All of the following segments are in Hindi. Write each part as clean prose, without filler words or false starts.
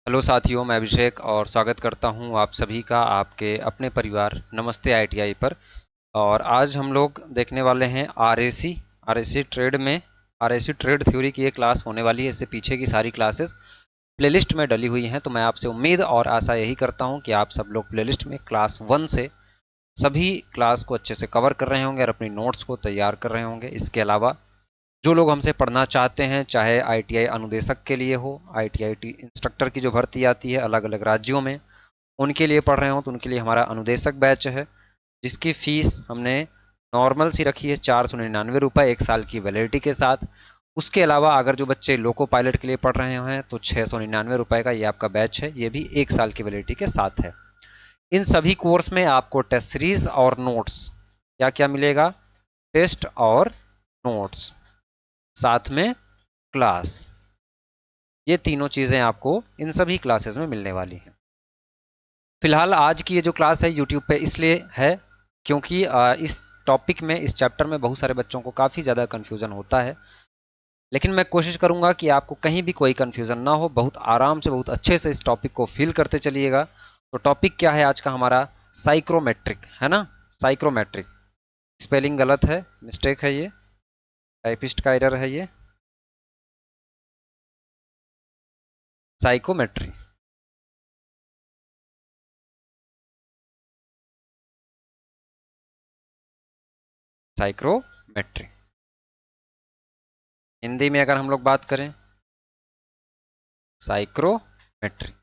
हेलो साथियों, मैं अभिषेक और स्वागत करता हूं आप सभी का आपके अपने परिवार नमस्ते आईटीआई पर। और आज हम लोग देखने वाले हैं आरएसी ट्रेड में आरएसी ट्रेड थ्योरी की एक क्लास होने वाली है। इससे पीछे की सारी क्लासेस प्लेलिस्ट में डली हुई हैं, तो मैं आपसे उम्मीद और आशा यही करता हूं कि आप सब लोग प्लेलिस्ट में क्लास 1 से सभी क्लास को अच्छे से कवर कर रहे होंगे और अपनी नोट्स को तैयार कर रहे होंगे। इसके अलावा जो लोग हमसे पढ़ना चाहते हैं, चाहे आईटीआई अनुदेशक के लिए हो, आईटीआई इंस्ट्रक्टर की जो भर्ती आती है अलग अलग राज्यों में, उनके लिए पढ़ रहे हो तो उनके लिए हमारा अनुदेशक बैच है, जिसकी फीस हमने नॉर्मल सी रखी है 499 रुपये 1 साल की वैलिडिटी के साथ। उसके अलावा अगर जो बच्चे लोको पायलट के लिए पढ़ रहे हैं तो 699 रुपये का ये आपका बैच है, ये भी 1 साल की वैलिडिटी के साथ है। इन सभी कोर्स में आपको टेस्ट सीरीज और नोट्स क्या क्या मिलेगा, टेस्ट और नोट्स, साथ में क्लास, ये तीनों चीज़ें आपको इन सभी क्लासेस में मिलने वाली हैं। फिलहाल आज की ये जो क्लास है यूट्यूब पे इसलिए है क्योंकि इस टॉपिक में, इस चैप्टर में बहुत सारे बच्चों को काफ़ी ज़्यादा कन्फ्यूज़न होता है, लेकिन मैं कोशिश करूँगा कि आपको कहीं भी कोई कन्फ्यूज़न ना हो, बहुत आराम से, बहुत अच्छे से इस टॉपिक को फील करते चलिएगा। तो टॉपिक क्या है आज का हमारा? साइक्रोमेट्रिक, है ना? साइक्रोमेट्रिक, स्पेलिंग गलत है, मिस्टेक है, ये टाइपिस्ट का एरर है, ये साइकोमेट्री। साइक्रोमेट्री हिंदी में अगर हम लोग बात करें, साइक्रोमेट्री,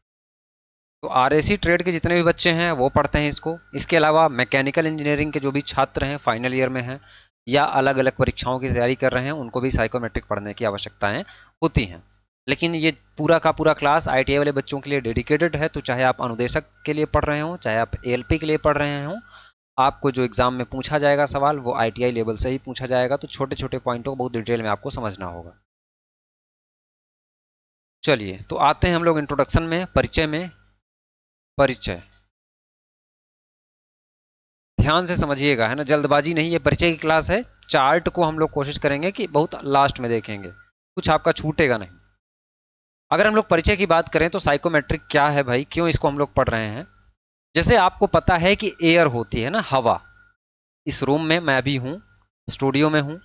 तो आरएसी ट्रेड के जितने भी बच्चे हैं वो पढ़ते हैं इसको। इसके अलावा मैकेनिकल इंजीनियरिंग के जो भी छात्र हैं, फाइनल ईयर में हैं या अलग अलग परीक्षाओं की तैयारी कर रहे हैं, उनको भी साइकोमेट्रिक पढ़ने की आवश्यकताएं होती हैं। लेकिन ये पूरा का पूरा क्लास आईटीआई वाले बच्चों के लिए डेडिकेटेड है, तो चाहे आप अनुदेशक के लिए पढ़ रहे हों, चाहे आप एएलपी के लिए पढ़ रहे हों, आपको जो एग्जाम में पूछा जाएगा सवाल वो आईटीआई लेवल से ही पूछा जाएगा, तो छोटे छोटे पॉइंटों को बहुत डिटेल में आपको समझना होगा। चलिए तो आते हैं हम लोग इंट्रोडक्शन में, परिचय में। परिचय ध्यान से समझिएगा, है ना, जल्दबाजी नहीं, ये परिचय की क्लास है। चार्ट को हम लोग कोशिश करेंगे कि बहुत लास्ट में देखेंगे, कुछ आपका छूटेगा नहीं। अगर हम लोग परिचय की बात करें तो साइकोमेट्रिक क्या है भाई, क्यों इसको हम लोग पढ़ रहे हैं? जैसे आपको पता है कि एयर होती है ना, हवा। इस रूम में मैं भी हूँ, स्टूडियो में हूँ,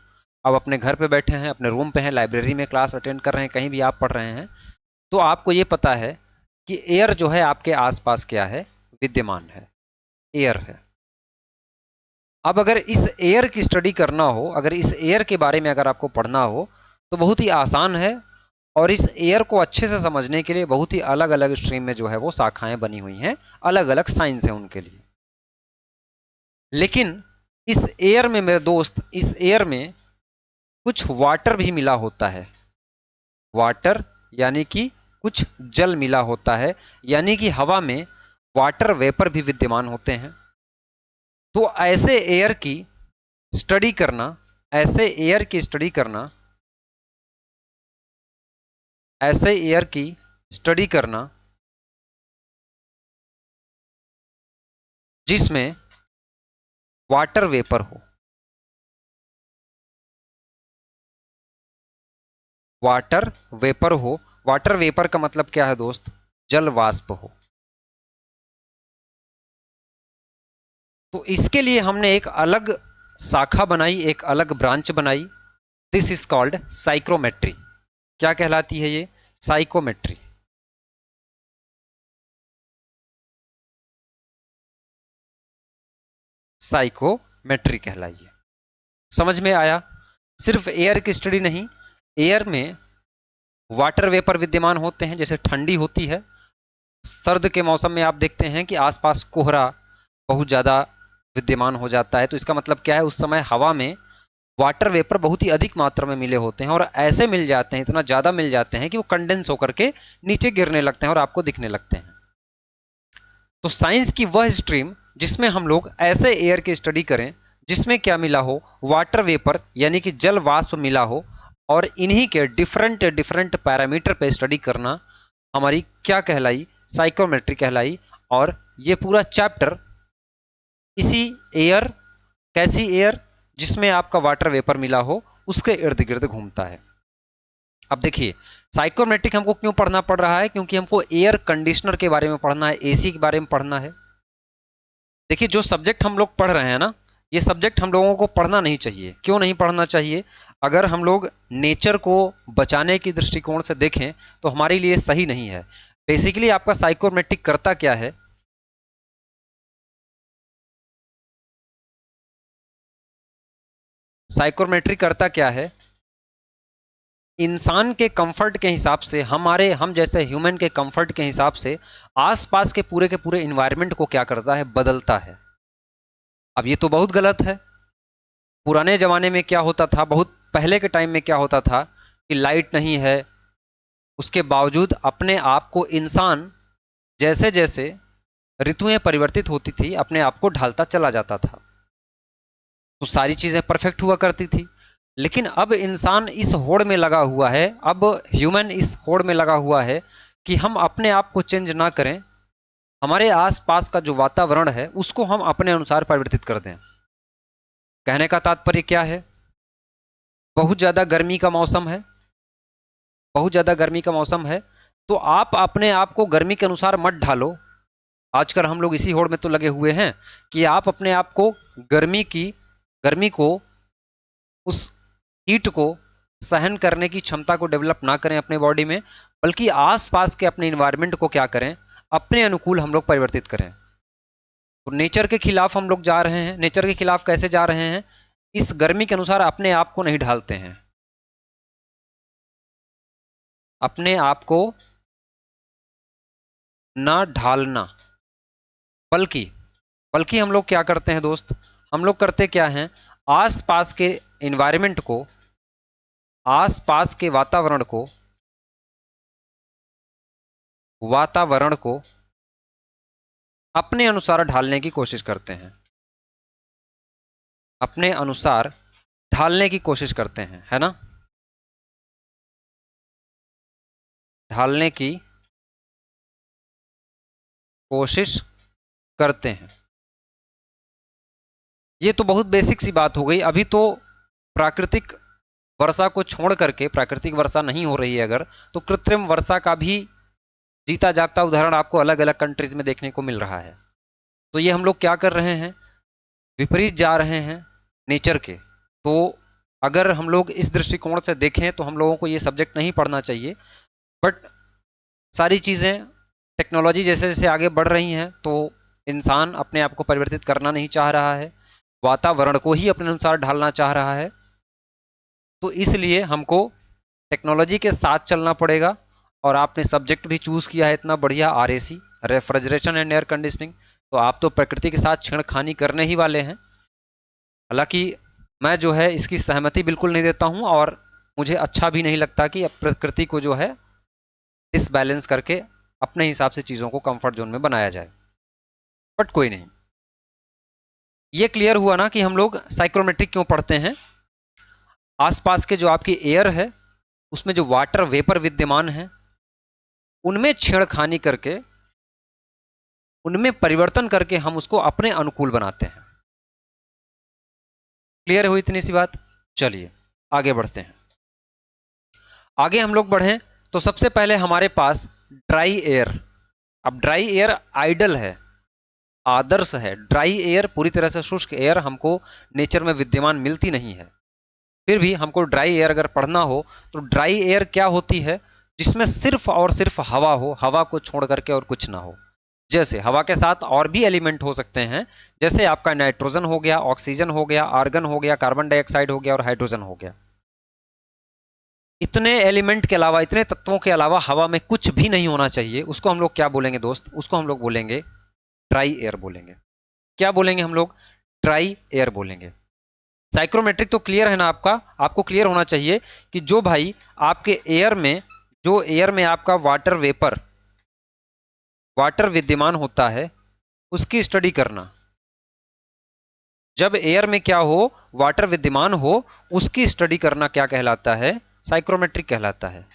अब अपने घर पे बैठे हैं, अपने रूम पे हैं, लाइब्रेरी में क्लास अटेंड कर रहे हैं, कहीं भी आप पढ़ रहे हैं, तो आपको ये पता है कि एयर जो है आपके आसपास क्या है, विद्यमान है, एयर है। अब अगर इस एयर की स्टडी करना हो, अगर इस एयर के बारे में अगर आपको पढ़ना हो, तो बहुत ही आसान है। और इस एयर को अच्छे से समझने के लिए बहुत ही अलग अलग स्ट्रीम में जो है वो शाखाएं बनी हुई हैं, अलग अलग साइंस है उनके लिए। लेकिन इस एयर में मेरे दोस्त, इस एयर में कुछ वाटर भी मिला होता है। वाटर यानी कि कुछ जल मिला होता है, यानी कि हवा में वाटर वेपर भी विद्यमान होते हैं। तो ऐसे एयर की स्टडी करना, ऐसे एयर की स्टडी करना, ऐसे एयर की स्टडी करना जिसमें वाटर वेपर हो, वाटर वेपर हो। वाटर वेपर का मतलब क्या है दोस्त? जल वाष्प हो। तो इसके लिए हमने एक अलग शाखा बनाई, एक अलग ब्रांच बनाई। This is called psychrometry. क्या कहलाती है ये? साइकोमेट्री। साइकोमेट्री कहलाइए। समझ में आया? सिर्फ एयर की स्टडी नहीं, एयर में वाटर वेपर विद्यमान होते हैं। जैसे ठंडी होती है, सर्द के मौसम में आप देखते हैं कि आसपास कोहरा बहुत ज़्यादा विद्यमान हो जाता है, तो इसका मतलब क्या है? उस समय हवा में वाटर वेपर बहुत ही अधिक मात्रा में मिले होते हैं, और ऐसे मिल जाते हैं, इतना ज़्यादा मिल जाते हैं कि वो कंडेंस होकर के नीचे गिरने लगते हैं और आपको दिखने लगते हैं। तो साइंस की वह स्ट्रीम जिसमें हम लोग ऐसे एयर की स्टडी करें जिसमें क्या मिला हो? वाटर वेपर, यानी कि जल वाष्प मिला हो, और इन्हीं के डिफरेंट डिफरेंट पैरामीटर पे स्टडी करना हमारी क्या कहलाई? साइकोमेट्री कहलाई। और ये पूरा चैप्टर इसी एयर, कैसी एयर? जिसमें आपका वाटर वेपर मिला हो, उसके इर्द गिर्द घूमता है। अब देखिए साइकोमेट्रिक हमको क्यों पढ़ना पड़ रहा है, क्योंकि हमको एयर कंडीशनर के बारे में पढ़ना है, एसी के बारे में पढ़ना है। देखिए जो सब्जेक्ट हम लोग पढ़ रहे हैं ना, ये सब्जेक्ट हम लोगों को पढ़ना नहीं चाहिए। क्यों नहीं पढ़ना चाहिए? अगर हम लोग नेचर को बचाने की दृष्टिकोण से देखें तो हमारे लिए सही नहीं है। बेसिकली आपका साइकोमेट्रिक करता क्या है? साइकोमेट्रिक करता क्या है? इंसान के कंफर्ट के हिसाब से, हम जैसे ह्यूमन के कंफर्ट के हिसाब से आसपास के पूरे इन्वायरमेंट को क्या करता है? बदलता है। अब ये तो बहुत गलत है। पुराने जमाने में क्या होता था, बहुत पहले के टाइम में क्या होता था कि लाइट नहीं है, उसके बावजूद अपने आप को इंसान जैसे जैसे ऋतुएं परिवर्तित होती थी अपने आप को ढालता चला जाता था, तो सारी चीजें परफेक्ट हुआ करती थी। लेकिन अब इंसान इस होड़ में लगा हुआ है, अब ह्यूमन इस होड़ में लगा हुआ है कि हम अपने आप को चेंज ना करें, हमारे आसपास का जो वातावरण है उसको हम अपने अनुसार परिवर्तित कर दें। कहने का तात्पर्य क्या है? बहुत ज़्यादा गर्मी का मौसम है, बहुत ज़्यादा गर्मी का मौसम है, तो आप अपने आप को गर्मी के अनुसार मत ढालो। आजकल हम लोग इसी होड़ में तो लगे हुए हैं कि आप अपने आप को गर्मी को, उस हीट को सहन करने की क्षमता को डेवलप ना करें अपने बॉडी में, बल्कि आसपास के अपने इन्वायरमेंट को क्या करें? अपने अनुकूल हम लोग परिवर्तित करें। तो नेचर के खिलाफ हम लोग जा रहे हैं। नेचर के खिलाफ कैसे जा रहे हैं? इस गर्मी के अनुसार अपने आप को नहीं ढालते हैं, अपने आप को ना ढालना, बल्कि बल्कि हम लोग क्या करते हैं दोस्त? हम लोग करते क्या हैं? आसपास के इन्वायरमेंट को, आसपास के वातावरण को अपने अनुसार ढालने की कोशिश करते हैं, अपने अनुसार ढालने की कोशिश करते हैं, है ना? ढालने की कोशिश करते हैं। ये तो बहुत बेसिक सी बात हो गई। अभी तो प्राकृतिक वर्षा को छोड़ करके, प्राकृतिक वर्षा नहीं हो रही है अगर, तो कृत्रिम वर्षा का भी जीता जागता उदाहरण आपको अलग अलग कंट्रीज में देखने को मिल रहा है। तो ये हम लोग क्या कर रहे हैं? विपरीत जा रहे हैं नेचर के। तो अगर हम लोग इस दृष्टिकोण से देखें तो हम लोगों को ये सब्जेक्ट नहीं पढ़ना चाहिए। बट सारी चीज़ें, टेक्नोलॉजी जैसे जैसे आगे बढ़ रही हैं तो इंसान अपने आप को परिवर्तित करना नहीं चाह रहा है, वातावरण को ही अपने अनुसार ढालना चाह रहा है। तो इसलिए हमको टेक्नोलॉजी के साथ चलना पड़ेगा। और आपने सब्जेक्ट भी चूज़ किया है इतना बढ़िया, RAC, refrigeration and air conditioning, तो आप तो प्रकृति के साथ छेड़खानी करने ही वाले हैं। हालांकि मैं जो है इसकी सहमति बिल्कुल नहीं देता हूं, और मुझे अच्छा भी नहीं लगता कि प्रकृति को जो है डिसबैलेंस करके अपने हिसाब से चीज़ों को कंफर्ट जोन में बनाया जाए। बट कोई नहीं, ये क्लियर हुआ ना कि हम लोग साइक्रोमेट्रिक क्यों पढ़ते हैं। आसपास के जो आपकी एयर है उसमें जो वाटर वेपर विद्यमान है उनमें छेड़खानी करके, उनमें परिवर्तन करके हम उसको अपने अनुकूल बनाते हैं। क्लियर हुई इतनी सी बात? चलिए आगे बढ़ते हैं। आगे हम लोग बढ़ें तो सबसे पहले हमारे पास ड्राई एयर। अब ड्राई एयर आइडल है, आदर्श है। ड्राई एयर, पूरी तरह से शुष्क एयर हमको नेचर में विद्यमान मिलती नहीं है। फिर भी हमको ड्राई एयर अगर पढ़ना हो तो ड्राई एयर क्या होती है? जिसमें सिर्फ और सिर्फ हवा हो, हवा को छोड़ करके और कुछ ना हो। जैसे हवा के साथ और भी एलिमेंट हो सकते हैं, जैसे आपका नाइट्रोजन हो गया, ऑक्सीजन हो गया, आर्गन हो गया, कार्बन डाइऑक्साइड हो गया और हाइड्रोजन हो गया। इतने एलिमेंट के अलावा, इतने तत्वों के अलावा हवा में कुछ भी नहीं होना चाहिए। उसको हम लोग क्या बोलेंगे दोस्त? उसको हम लोग बोलेंगे ड्राई एयर बोलेंगे। क्या बोलेंगे हम लोग? ड्राई एयर बोलेंगे। साइक्रोमेट्रिक तो क्लियर है ना आपका? आपको क्लियर होना चाहिए कि जो भाई आपके एयर में, जो एयर में आपका वाटर विद्यमान होता है उसकी स्टडी करना। जब एयर में क्या हो? वाटर विद्यमान हो, उसकी स्टडी करना क्या कहलाता है? साइक्रोमेट्रिक कहलाता है।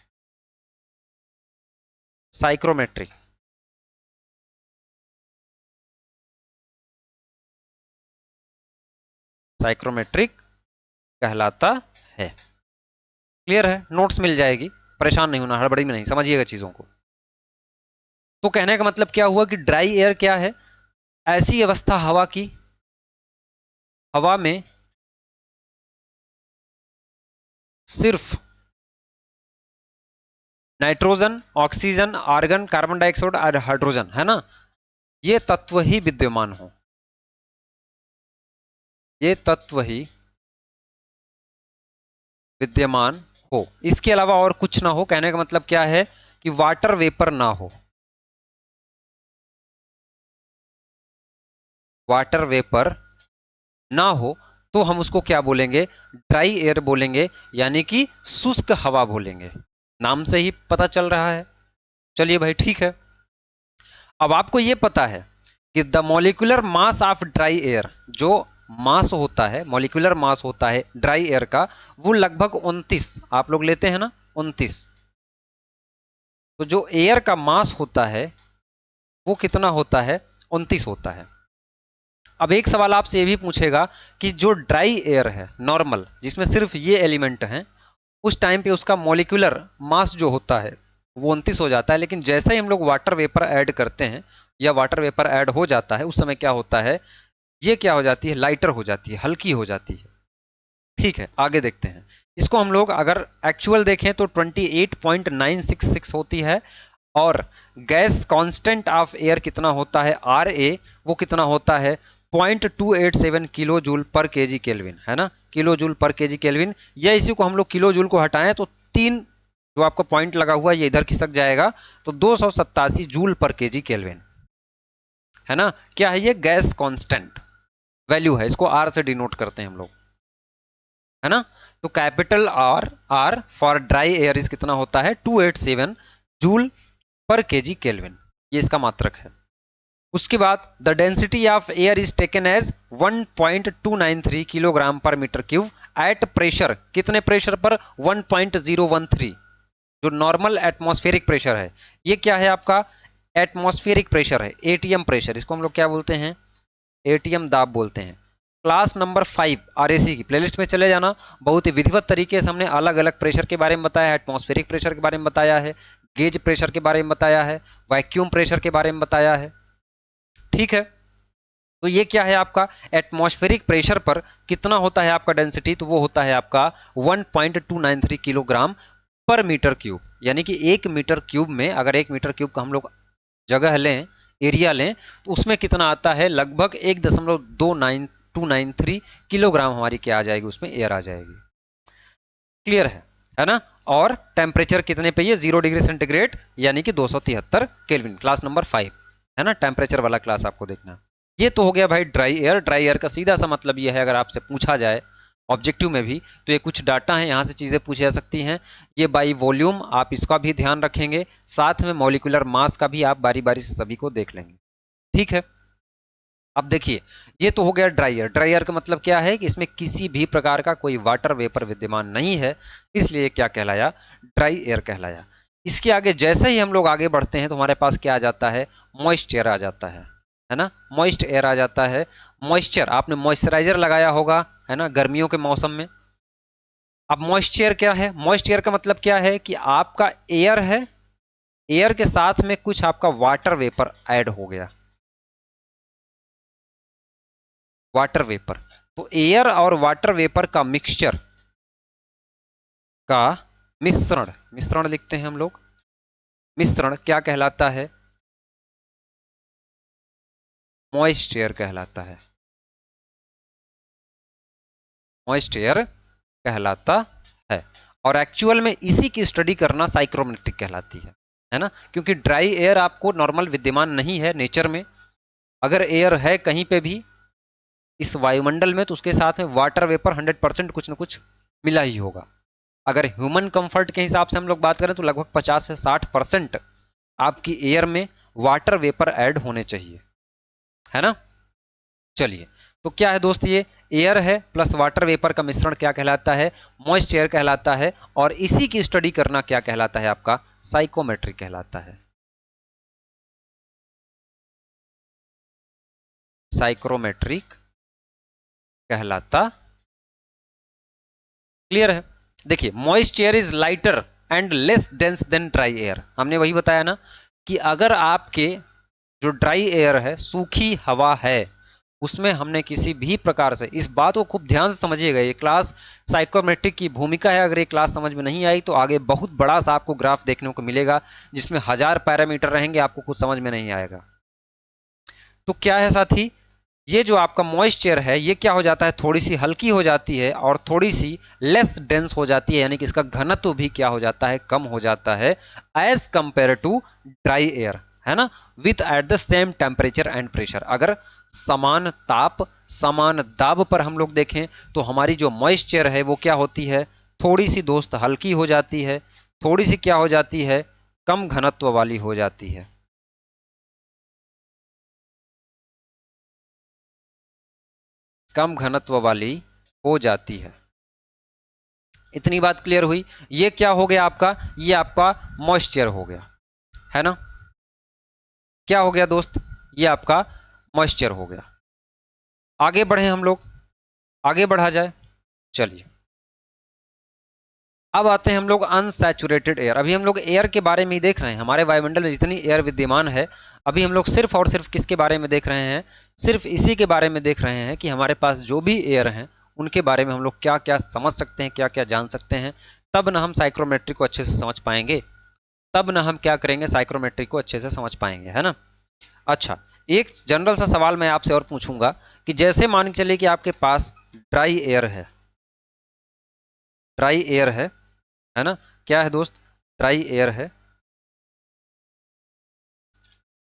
साइक्रोमेट्रिक। साइक्रोमेट्रिक कहलाता है। क्लियर है? नोट्स मिल जाएगी। परेशान नहीं होना, हड़बड़ी में नहीं, समझिएगा चीजों को। तो कहने का मतलब क्या हुआ कि ड्राई एयर क्या है? ऐसी अवस्था हवा की, हवा में सिर्फ nitrogen, oxygen, argon, carbon dioxide और हाइड्रोजन, है ना, ये तत्व ही विद्यमान हो, ये तत्व ही विद्यमान हो, इसके अलावा और कुछ ना हो। कहने का मतलब क्या है कि वाटर वेपर ना हो, वाटर वेपर ना हो तो हम उसको क्या बोलेंगे? ड्राई एयर बोलेंगे, यानी कि शुष्क हवा बोलेंगे। नाम से ही पता चल रहा है। चलिए भाई ठीक है। अब आपको यह पता है कि the molecular mass of dry air, जो मास होता है, मॉलिक्यूलर मास होता है ड्राई एयर का, वो लगभग 29, आप लोग लेते हैं ना 29। तो जो एयर का मास होता है वो कितना होता है? 29 होता है। अब एक सवाल आपसे ये भी पूछेगा कि जो ड्राई एयर है नॉर्मल, जिसमें सिर्फ ये एलिमेंट हैं, उस टाइम पे उसका मॉलिक्यूलर मास जो होता है वो 29 हो जाता है, लेकिन जैसे ही हम लोग वाटर वेपर ऐड करते हैं या वाटर वेपर ऐड हो जाता है, उस समय क्या होता है? ये क्या हो जाती है? लाइटर हो जाती है, हल्की हो जाती है। ठीक है, आगे देखते हैं। इसको हम लोग अगर एक्चुअल देखें तो 28.966 होती है, और गैस कांस्टेंट ऑफ एयर कितना होता है? आर ए, वो कितना होता है? 0.287 किलो जूल पर केजी केल्विन, है ना, किलो जूल पर केजी केल्विन। या इसी को हम लोग किलो जूल को हटाएं तो 3 जो आपका पॉइंट लगा हुआ है ये इधर खिसक जाएगा, तो 287 जूल पर केजी केल्विन, है ना। क्या है ये? गैस कांस्टेंट वैल्यू है, इसको आर से डिनोट करते हैं हम लोग, है ना। तो capital R, R for dry air is कितना होता है? 287 जूल पर केजी केल्विन, ये इसका मात्रक है। उसके बाद the density of air is taken as 1.293 kilogram per metre cube at pressure, कितने प्रेशर पर? 1.013, जो नॉर्मल एटमॉस्फेरिक प्रेशर है। ये क्या है आपका? एटमॉस्फेरिक प्रेशर है, एटीएम प्रेशर, इसको हम लोग क्या बोलते हैं? एटीएम दाब बोलते हैं। क्लास नंबर 5 आरएसी की प्लेलिस्ट में चले जाना, बहुत ही विधिवत तरीके से हमने अलग अलग प्रेशर के बारे में बताया है, एटमॉस्फेरिक प्रेशर के बारे में बताया है, गेज प्रेशर के बारे में बताया है, वैक्यूम प्रेशर के बारे में बताया है। ठीक है, तो ये क्या है आपका? एटमॉस्फेरिक प्रेशर पर कितना होता है आपका डेंसिटी? तो वो होता है आपका 1.293 किलोग्राम पर मीटर क्यूब, यानी कि 1 मीटर क्यूब में, अगर 1 मीटर क्यूब का हम लोग जगह लें, एरिया लें, तो उसमें कितना आता है? लगभग 1.293 किलोग्राम हमारी क्या आ जाएगी? उसमें एयर आ जाएगी। क्लियर है ना। और टेम्परेचर कितने पे? ये 0 डिग्री सेंटीग्रेड, यानी कि 273 केल्विन, क्लास नंबर 5, है ना, टेम्परेचर वाला क्लास आपको देखना। ये तो हो गया भाई ड्राई एयर। ड्राई एयर का सीधा सा मतलब ये है, अगर आपसे पूछा जाए ऑब्जेक्टिव में भी, तो ये कुछ डाटा है, यहाँ से चीज़ें पूछी जा सकती हैं। ये बाई वॉल्यूम, आप इसका भी ध्यान रखेंगे, साथ में मॉलिक्यूलर मास का भी आप बारी बारी से सभी को देख लेंगे। ठीक है, अब देखिए, ये तो हो गया ड्राई एयर। ड्राई एयर का मतलब क्या है कि इसमें किसी भी प्रकार का कोई वाटर वेपर विद्यमान नहीं है, इसलिए क्या कहलाया? ड्राई एयर कहलाया। इसके आगे जैसे ही हम लोग आगे बढ़ते हैं तो हमारे पास क्या आ जाता है? मॉइस्ट एयर आ जाता है ना, मॉइस्ट एयर आ जाता है। मॉइस्चर, आपने मॉइस्चराइजर लगाया होगा, है ना, गर्मियों के मौसम में। अब मॉइस्ट एयर क्या है? मॉइस्ट एयर का मतलब क्या है कि आपका एयर है, एयर के साथ में कुछ आपका वाटर वेपर ऐड हो गया, वाटर वेपर। तो एयर और वाटर वेपर का मिक्सचर, का मिश्रण, मिश्रण लिखते हैं हम लोग, मिश्रण क्या कहलाता है? मॉइस्ट एयर कहलाता है, मॉइस्ट एयर कहलाता है। और एक्चुअल में इसी की स्टडी करना साइक्रोमेट्रिक कहलाती है ना, क्योंकि ड्राई एयर आपको नॉर्मल विद्यमान नहीं है नेचर में। अगर एयर है कहीं पे भी इस वायुमंडल में, तो उसके साथ में वाटर वेपर 100% कुछ ना कुछ मिला ही होगा। अगर ह्यूमन कंफर्ट के हिसाब से हम लोग बात करें तो लगभग 50 से 60% आपकी एयर में वाटर वेपर ऐड होने चाहिए, है ना। चलिए, तो क्या है दोस्त? ये एयर है प्लस वाटर वेपर का मिश्रण क्या कहलाता है? मॉइस्ट एयर कहलाता है। और इसी की स्टडी करना क्या कहलाता है? आपका साइकोमेट्रिक कहलाता है, साइक्रोमेट्रिक कहलाता। क्लियर है। देखिए, moist air is lighter and less dense then dry air. हमने वही बताया ना कि अगर आपके जो ड्राई एयर है, सूखी हवा है, उसमें हमने किसी भी प्रकार से, इस बात को खूब ध्यान से समझिएगा, ये क्लास साइकोमेट्रिक की भूमिका है। अगर ये क्लास समझ में नहीं आई तो आगे बहुत बड़ा सा आपको ग्राफ देखने को मिलेगा जिसमें 1000 पैरामीटर रहेंगे, आपको कुछ समझ में नहीं आएगा। तो क्या है साथी, ये जो आपका मॉइस्चर है ये क्या हो जाता है, थोड़ी सी हल्की हो जाती है और थोड़ी सी लेस डेंस हो जाती है, यानी कि इसका घनत्व भी क्या हो जाता है, कम हो जाता है as compare to dry air, है ना, with at the same temperature and pressure. अगर समान ताप समान दाब पर हम लोग देखें तो हमारी जो मॉइस्चर है वो क्या होती है, थोड़ी सी दोस्त हल्की हो जाती है, थोड़ी सी क्या हो जाती है, कम घनत्व वाली हो जाती है। कम घनत्व वाली हो जाती है। इतनी बात क्लियर हुई। ये क्या हो गया आपका, ये आपका मॉइस्चर हो गया, है ना। क्या हो गया दोस्त, ये आपका मॉइस्चर हो गया। आगे बढ़े हम लोग, आगे बढ़ा जाए, चलिए। अब आते हैं हम लोग अनसैचुरेटेड एयर। अभी हम लोग एयर के बारे में ही देख रहे हैं, हमारे वायुमंडल में जितनी एयर विद्यमान है, अभी हम लोग सिर्फ और सिर्फ किसके बारे में देख रहे हैं, सिर्फ इसी के बारे में देख रहे हैं कि हमारे पास जो भी एयर हैं उनके बारे में हम लोग क्या क्या समझ सकते हैं, क्या क्या जान सकते हैं। तब ना हम साइक्रोमेट्री को अच्छे से समझ पाएंगे, तब ना हम क्या करेंगे, साइक्रोमेट्री को अच्छे से समझ पाएंगे, है ना। अच्छा, एक जनरल सा सवाल मैं आपसे और पूछूंगा कि जैसे मान के चलिए कि आपके पास ड्राई एयर है, ड्राई एयर है ना, क्या है दोस्त, ड्राई एयर है।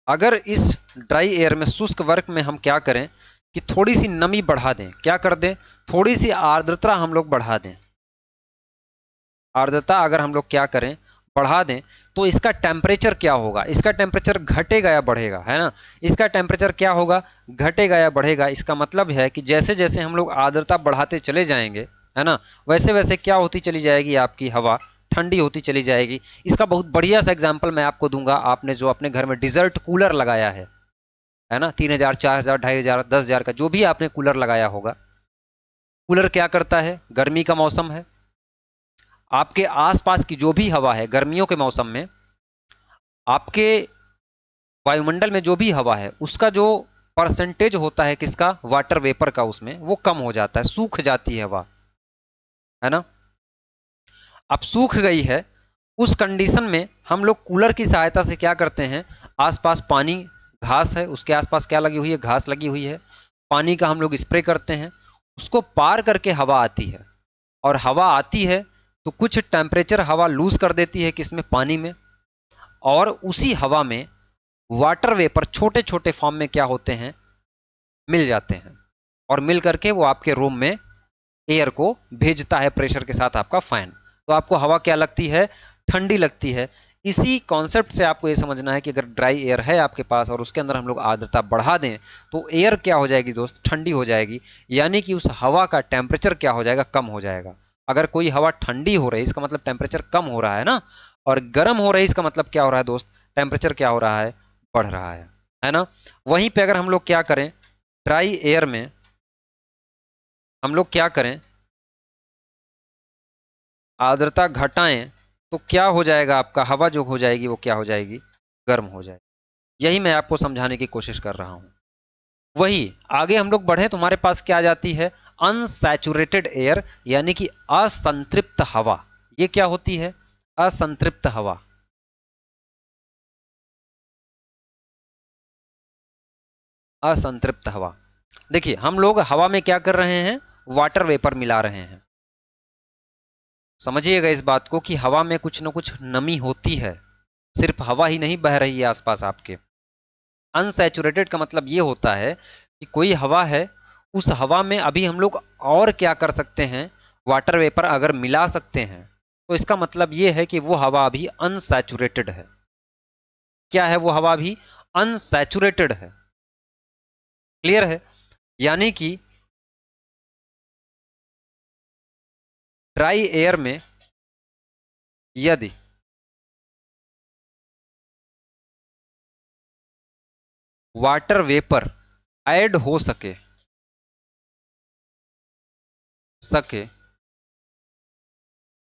अगर इस ड्राई एयर में, शुष्क वर्ग में हम क्या करें कि थोड़ी सी नमी बढ़ा दें, क्या कर दें, थोड़ी सी आर्द्रता हम लोग बढ़ा दें। आर्द्रता अगर हम लोग क्या करें, बढ़ा दें, तो इसका टेम्परेचर क्या होगा, इसका टेम्परेचर घटेगा या बढ़ेगा, है ना। इसका टेम्परेचर क्या होगा, घटेगा या बढ़ेगा। इसका मतलब है कि जैसे जैसे हम लोग आर्द्रता बढ़ाते चले जाएंगे, है ना, वैसे वैसे क्या होती चली जाएगी, आपकी हवा ठंडी होती चली जाएगी। इसका बहुत बढ़िया सा एग्जाम्पल मैं आपको दूंगा। आपने जो अपने घर में डिजर्ट कूलर लगाया है ना, 3000 4000 2500 10,000 का जो भी आपने कूलर लगाया होगा, कूलर क्या करता है, गर्मी का मौसम है, आपके आसपास की जो भी हवा है गर्मियों के मौसम में, आपके वायुमंडल में जो भी हवा है उसका जो परसेंटेज होता है किसका, वाटर वेपर का, उसमें वो कम हो जाता है, सूख जाती है हवा, है ना। अब सूख गई है, उस कंडीशन में हम लोग कूलर की सहायता से क्या करते हैं, आसपास पानी, घास है, उसके आसपास क्या लगी हुई है, घास लगी हुई है, पानी का हम लोग स्प्रे करते हैं, उसको पार करके हवा आती है, और हवा आती है तो कुछ टेम्परेचर हवा लूज कर देती है किसमें, पानी में, और उसी हवा में वाटर वेपर छोटे छोटे फॉर्म में क्या होते हैं, मिल जाते हैं, और मिल करके वो आपके रूम में एयर को भेजता है प्रेशर के साथ आपका फैन। तो आपको हवा क्या लगती है, ठंडी लगती है। इसी कॉन्सेप्ट से आपको ये समझना है कि अगर ड्राई एयर है आपके पास और उसके अंदर हम लोग आर्द्रता बढ़ा दें तो एयर क्या हो जाएगी दोस्त, ठंडी हो जाएगी, यानी कि उस हवा का टेम्परेचर क्या हो जाएगा, कम हो जाएगा। अगर कोई हवा ठंडी हो रही है इसका मतलब टेम्परेचर कम हो रहा है ना, और गर्म हो रही है इसका मतलब क्या हो रहा है दोस्त, टेम्परेचर क्या हो रहा है, बढ़ रहा है ना। वहीं पे अगर हम लोग क्या करें, ड्राई एयर में हम लोग क्या करें, आर्द्रता घटाएं, तो क्या हो जाएगा, आपका हवा जो हो जाएगी वो क्या हो जाएगी, गर्म हो जाएगी। यही मैं आपको समझाने की कोशिश कर रहा हूं। वही आगे हम लोग बढ़े तो हमारे पास क्या आ जाती है, अनसैचुरेटेड एयर, यानी कि असंतृप्त हवा। ये क्या होती है, असंतृप्त हवा। असंतृप्त हवा, देखिए हम लोग हवा में क्या कर रहे हैं, वाटर वेपर मिला रहे हैं। समझिएगा इस बात को कि हवा में कुछ ना कुछ नमी होती है, सिर्फ हवा ही नहीं बह रही है आसपास आपके। अनसैचुरेटेड का मतलब ये होता है कि कोई हवा है, उस हवा में अभी हम लोग और क्या कर सकते हैं, वाटर वेपर अगर मिला सकते हैं, तो इसका मतलब ये है कि वो हवा अभी अनसैचुरेटेड है। क्या है वो हवा, अभी अनसैचुरेटेड है। क्लियर है, यानी कि ड्राई एयर में यदि वाटर वेपर ऐड हो सके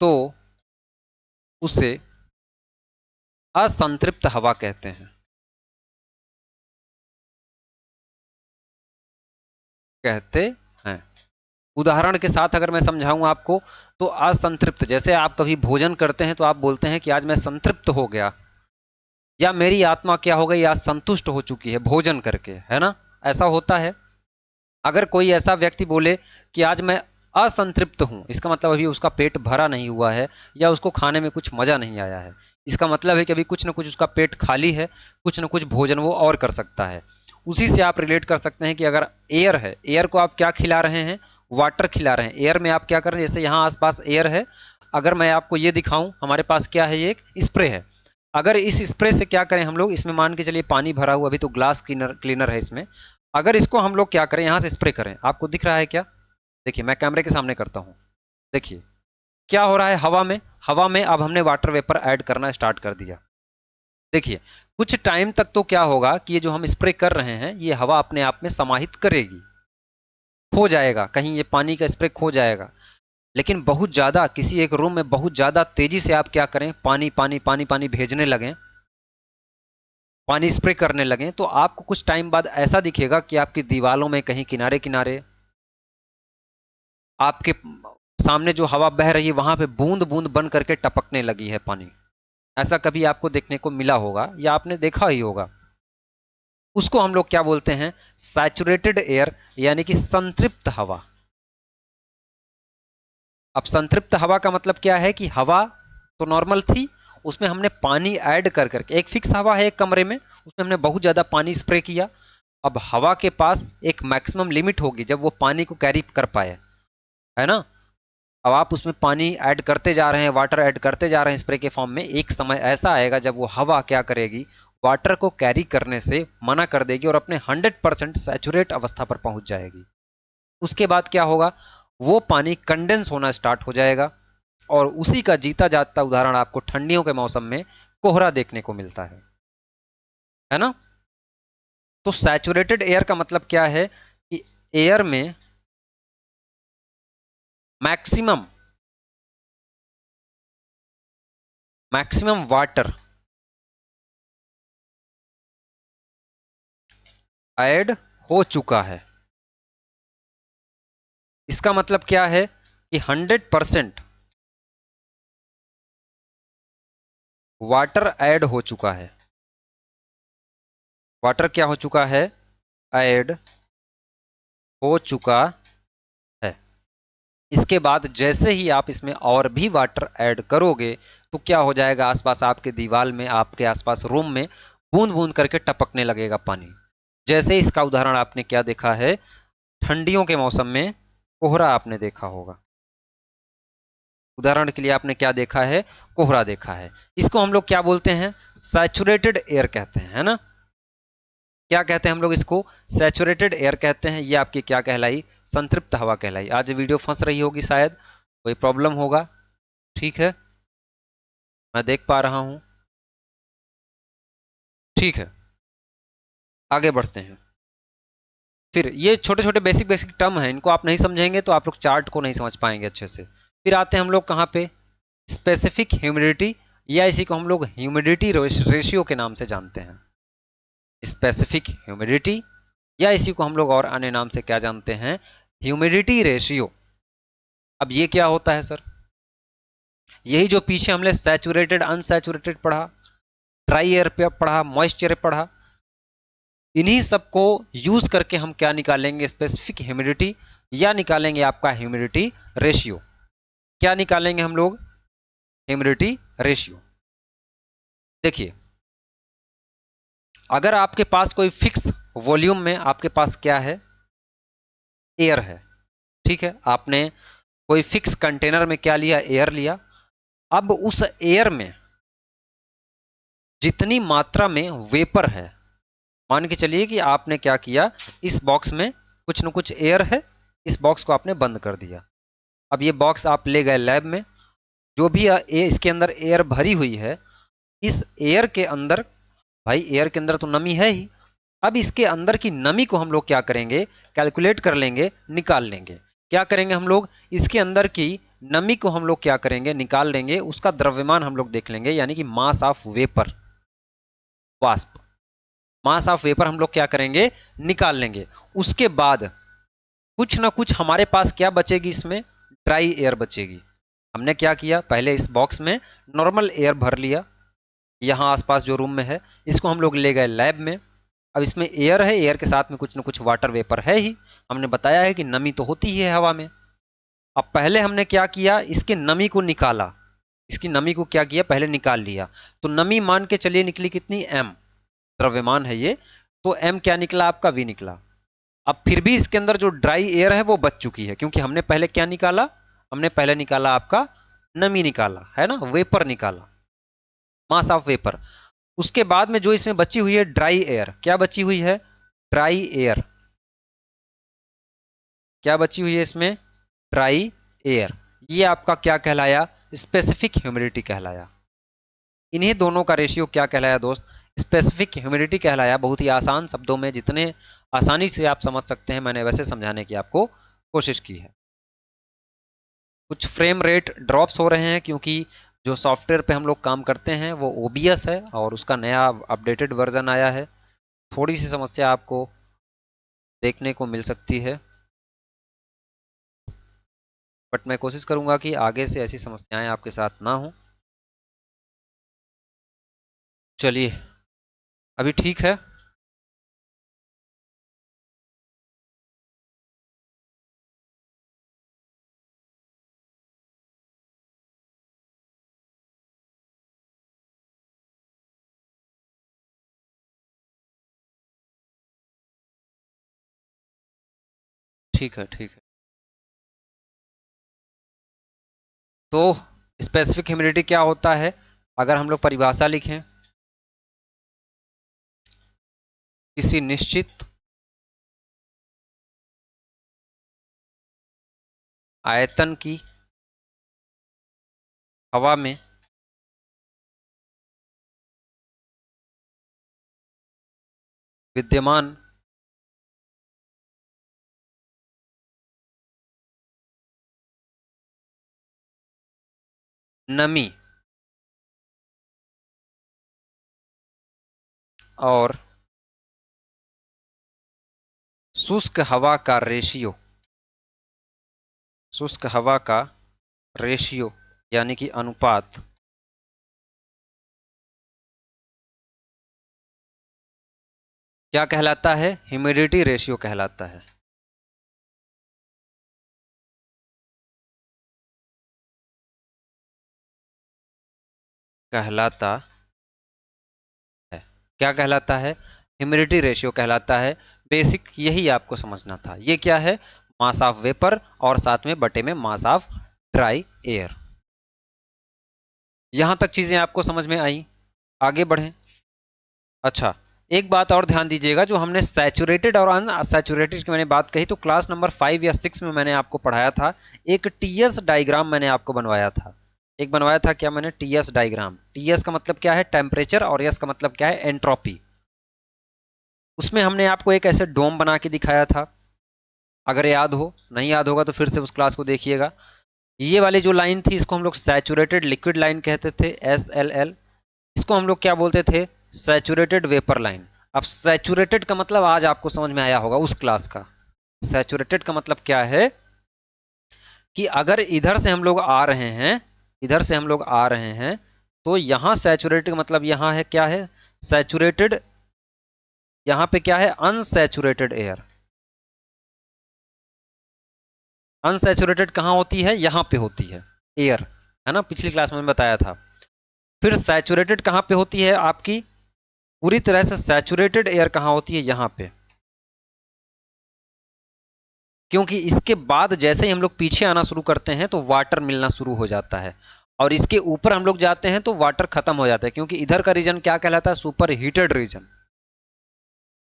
तो उसे असंतृप्त हवा कहते हैं। कहते हैं उदाहरण के साथ अगर मैं समझाऊं आपको, तो असंतृप्त, जैसे आप कभी भोजन करते हैं तो आप बोलते हैं कि आज मैं संतृप्त हो गया, या मेरी आत्मा क्या हो गई, आज संतुष्ट हो चुकी है भोजन करके, है ना, ऐसा होता है। अगर कोई ऐसा व्यक्ति बोले कि आज मैं असंतृप्त हूं, इसका मतलब अभी उसका पेट भरा नहीं हुआ है, या उसको खाने में कुछ मजा नहीं आया है। इसका मतलब है कि अभी कुछ ना कुछ उसका पेट खाली है, कुछ ना कुछ भोजन वो और कर सकता है। उसी से आप रिलेट कर सकते हैं कि अगर एयर है, एयर को आप क्या खिला रहे हैं, वाटर खिला रहे हैं। एयर में आप क्या कर रहे हैं, जैसे यहाँ आसपास एयर है, अगर मैं आपको ये दिखाऊं, हमारे पास क्या है, ये एक स्प्रे है। अगर इस स्प्रे से क्या करें हम लोग, इसमें मान के चलिए पानी भरा हुआ, अभी तो ग्लास क्लीनर है इसमें, अगर इसको हम लोग क्या करें, यहां से स्प्रे करें, आपको दिख रहा है क्या, देखिए मैं कैमरे के सामने करता हूं, देखिए क्या हो रहा है हवा में। हवा में अब हमने वाटर वेपर ऐड करना स्टार्ट कर दिया। देखिए कुछ टाइम तक तो क्या होगा कि ये जो हम स्प्रे कर रहे हैं, ये हवा अपने आप में समाहित करेगी, खो जाएगा, कहीं ये पानी का स्प्रे खो जाएगा। लेकिन बहुत ज़्यादा किसी एक रूम में बहुत ज़्यादा तेजी से आप क्या करें, पानी पानी पानी पानी भेजने लगें, पानी स्प्रे करने लगें, तो आपको कुछ टाइम बाद ऐसा दिखेगा कि आपकी दीवारों में कहीं किनारे किनारे, आपके सामने जो हवा बह रही है वहां पे बूंद बूंद बन करके टपकने लगी है पानी। ऐसा कभी आपको देखने को मिला होगा या आपने देखा ही होगा। उसको हम लोग क्या बोलते हैं, सैचुरेटेड एयर, यानी कि संतृप्त हवा। अब संतृप्त हवा का मतलब क्या है कि हवा तो नॉर्मल थी, उसमें हमने पानी ऐड कर करके, एक फिक्स हवा है एक कमरे में, उसमें हमने बहुत ज़्यादा पानी स्प्रे किया। अब हवा के पास एक मैक्सिमम लिमिट होगी जब वो पानी को कैरी कर पाए, है ना। अब आप उसमें पानी ऐड करते जा रहे हैं, वाटर ऐड करते जा रहे हैं स्प्रे के फॉर्म में, एक समय ऐसा आएगा जब वो हवा क्या करेगी, वाटर को कैरी करने से मना कर देगी और अपने 100% सैचुरेट अवस्था पर पहुंच जाएगी। उसके बाद क्या होगा, वो पानी कंडेंस होना स्टार्ट हो जाएगा, और उसी का जीता जागता उदाहरण आपको ठंडियों के मौसम में कोहरा देखने को मिलता है ना। तो सैचुरेटेड एयर का मतलब क्या है कि एयर में मैक्सिमम वाटर ऐड हो चुका है। इसका मतलब क्या है कि 100% वाटर ऐड हो चुका है। वाटर क्या हो चुका है, ऐड हो चुका है। इसके बाद जैसे ही आप इसमें और भी वाटर ऐड करोगे, तो क्या हो जाएगा, आसपास आपके दीवार में, आपके आसपास रूम में बूंद बूंद करके टपकने लगेगा पानी। जैसे इसका उदाहरण आपने क्या देखा है, ठंडियों के मौसम में कोहरा आपने देखा होगा। उदाहरण के लिए आपने क्या देखा है, कोहरा देखा है। इसको हम लोग क्या बोलते हैं, सैचुरेटेड एयर कहते हैं, है ना। क्या कहते हैं हम लोग इसको, सैचुरेटेड एयर कहते हैं। ये आपकी क्या कहलाई, संतृप्त हवा कहलाई। आज वीडियो फंस रही होगी शायद, कोई प्रॉब्लम होगा, ठीक है, मैं देख पा रहा हूं, ठीक है, आगे बढ़ते हैं। फिर ये छोटे छोटे बेसिक बेसिक टर्म हैं, इनको आप नहीं समझेंगे तो आप लोग चार्ट को नहीं समझ पाएंगे अच्छे से। फिर आते हैं हम लोग कहाँ पे, स्पेसिफिक ह्यूमिडिटी, या इसी को हम लोग ह्यूमिडिटी रेशियो के नाम से जानते हैं। स्पेसिफिक ह्यूमिडिटी, या इसी को हम लोग और अन्य नाम से क्या जानते हैं, ह्यूमिडिटी रेशियो। अब ये क्या होता है सर, यही जो पीछे हमने सैचुरेटेड अनसैचुरेटेड पढ़ा, ड्राई एयर पे पढ़ा, मॉइस्चर पढ़ा, इन्हीं सबको यूज करके हम क्या निकालेंगे, स्पेसिफिक ह्यूमिडिटी, या निकालेंगे आपका ह्यूमिडिटी रेशियो। क्या निकालेंगे हम लोग, ह्यूमिडिटी रेशियो। देखिए अगर आपके पास कोई फिक्स वॉल्यूम में आपके पास क्या है, एयर है, ठीक है, आपने कोई फिक्स कंटेनर में क्या लिया, एयर लिया। अब उस एयर में जितनी मात्रा में वेपर है, मान के चलिए कि आपने क्या किया, इस बॉक्स में कुछ न कुछ एयर है, इस बॉक्स को आपने बंद कर दिया। अब ये बॉक्स आप ले गए लैब में, जो भी इसके अंदर एयर भरी हुई है, इस एयर के अंदर, भाई एयर के अंदर तो नमी है ही, अब इसके अंदर की नमी को हम लोग क्या करेंगे, कैलकुलेट कर लेंगे, निकाल लेंगे। क्या करेंगे हम लोग, इसके अंदर की नमी को हम लोग क्या करेंगे, निकाल लेंगे, उसका द्रव्यमान हम लोग देख लेंगे, यानी कि मास ऑफ वेपर, वाष्प, मास ऑफ वेपर हम लोग क्या करेंगे, निकाल लेंगे। उसके बाद कुछ ना कुछ हमारे पास क्या बचेगी, इसमें ड्राई एयर बचेगी। हमने क्या किया, पहले इस बॉक्स में नॉर्मल एयर भर लिया, यहाँ आसपास जो रूम में है, इसको हम लोग ले गए लैब में। अब इसमें एयर है, एयर के साथ में कुछ ना कुछ वाटर वेपर है ही, हमने बताया है कि नमी तो होती ही है हवा में। अब पहले हमने क्या किया, इसके नमी को निकाला, इसकी नमी को क्या किया, पहले निकाल लिया। तो नमी मान के चलिए निकली कितनी, m, द्रव्यमान है ये, तो m क्या निकला आपका, v निकला। अब फिर भी इसके अंदर जो ड्राई एयर है वो बच चुकी है, क्योंकि हमने पहले क्या निकाला, हमने पहले निकाला आपका नमी निकाला है ना, वेपर निकाला, मास ऑफ वेपर। उसके बाद में जो इसमें बची हुई है ड्राई एयर, क्या बची हुई है, ड्राई एयर, क्या बची हुई है इसमें, ड्राई एयर, ये आपका क्या कहलाया, स्पेसिफिक ह्यूमिडिटी कहलाया। इन्हीं दोनों का रेशियो क्या कहलाया दोस्त, स्पेसिफिक ह्यूमिडिटी कहलाया। बहुत ही आसान शब्दों में, जितने आसानी से आप समझ सकते हैं, मैंने वैसे समझाने की आपको कोशिश की है। कुछ फ्रेम रेट ड्रॉप्स हो रहे हैं, क्योंकि जो सॉफ्टवेयर पे हम लोग काम करते हैं वो OBS है और उसका नया अपडेटेड वर्जन आया है। थोड़ी सी समस्या आपको देखने को मिल सकती है, बट मैं कोशिश करूंगा कि आगे से ऐसी समस्याएं आपके साथ ना हो। चलिए, अभी ठीक है। ठीक है, ठीक है। तो स्पेसिफिक ह्यूमिडिटी क्या होता है, अगर हम लोग परिभाषा लिखें, किसी निश्चित आयतन की हवा में विद्यमान नमी और शुष्क हवा का रेशियो, शुष्क हवा का रेशियो यानी कि अनुपात, क्या कहलाता है, ह्यूमिडिटी रेशियो कहलाता है। कहलाता है, क्या कहलाता है, ह्यूमिडिटी रेशियो कहलाता है। बेसिक यही आपको समझना था। ये क्या है, मास ऑफ वेपर और साथ में बटे में मास ऑफ ड्राई एयर। यहां तक चीजें आपको समझ में आई, आगे बढ़ें। अच्छा, एक बात और ध्यान दीजिएगा, जो हमने सैचुरेटेड और अनसैचुरेटेड की मैंने बात कही, तो क्लास नंबर 5 या 6 में मैंने आपको पढ़ाया था, एक टीएस डायग्राम मैंने आपको बनवाया था। एक बनवाया था क्या मैंने, टीएस डायग्राम। टीएस का मतलब क्या है, टेम्परेचर, और एस का मतलब क्या है, एंट्रोपी। उसमें हमने आपको एक ऐसे डोम बना के दिखाया था, अगर याद हो, नहीं याद होगा तो फिर से उस क्लास को देखिएगा। ये वाली जो लाइन थी, इसको हम लोग सैचुरेटेड लिक्विड लाइन कहते थे, SLL। इसको हम लोग क्या बोलते थे, सैचुरेटेड वेपर लाइन। अब सैचुरेटेड का मतलब आज आपको समझ में आया होगा उस क्लास का। सैचुरेटेड का मतलब क्या है, कि अगर इधर से हम लोग आ रहे हैं, इधर से हम लोग आ रहे हैं, तो यहां सैचुरेटेड का मतलब यहां है क्या है, सैचुरेटेड, यहां पे क्या है, अनसैचुरेटेड एयर। अनसैचुरेटेड कहां होती है, यहां पे होती है एयर, है ना, पिछली क्लास में बताया था। फिर सैचुरेटेड कहां पे होती है आपकी, पूरी तरह से सैचुरेटेड एयर कहां होती है, यहां पे। क्योंकि इसके बाद जैसे ही हम लोग पीछे आना शुरू करते हैं तो वाटर मिलना शुरू हो जाता है, और इसके ऊपर हम लोग जाते हैं तो वाटर खत्म हो जाता है, क्योंकि इधर का रीजन क्या कहलाता है, सुपर हीटेड रीजन,